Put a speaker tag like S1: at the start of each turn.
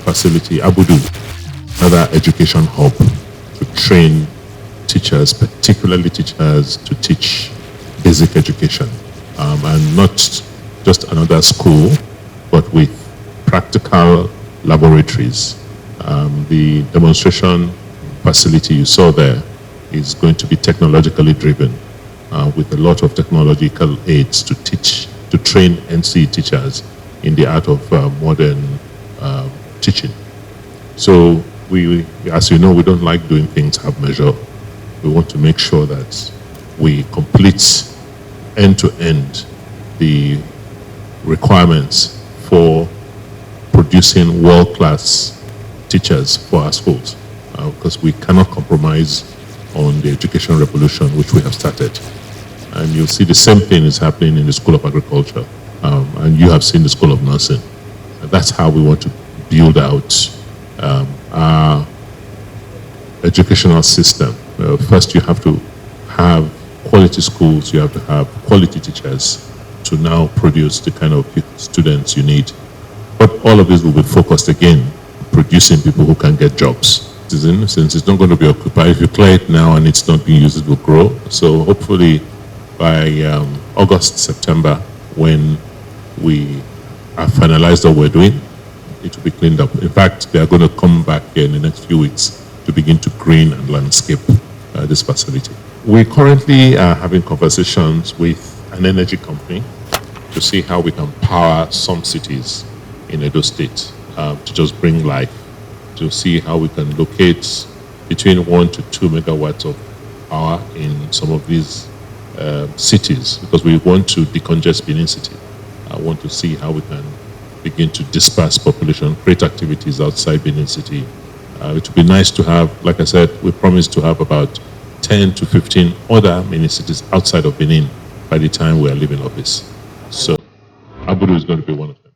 S1: facility, Abudu, another education hub to train teachers, particularly teachers to teach basic education, and not just another school, but with practical laboratories. The demonstration facility you saw there is going to be technologically driven, with a lot of technological aids to train NC teachers in the art of modern teaching. So we, as you know, we don't like doing things half measure. We want to make sure that we complete end-to-end the requirements for producing world-class teachers for our schools, because we cannot compromise on the education revolution which we have started. And you'll see the same thing is happening in the School of Agriculture, and you have seen the School of Nursing. And that's how we want to build out our educational system. First, you have to have quality schools, you have to have quality teachers to now produce the kind of students you need. But all of this will be focused again, producing people who can get jobs. Since it's not going to be occupied, if you clear it now and it's not being used, it will grow. So hopefully by August, September, when we have finalized what we're doing, it will be cleaned up. In fact, they are going to come back here in the next few weeks to begin to green and landscape this facility. We currently are having conversations with an energy company to see how we can power some cities in Edo State, to just bring life, to see how we can locate between 1 to 2 megawatts of power in some of these cities, because we want to decongest Benin City. I want to see how we can begin to disperse population, create activities outside Benin City. It would be nice to have, like I said, we promised to have about 10 to 15 other mini cities outside of Benin by the time we are leaving office. So Abudu is going to be one of them.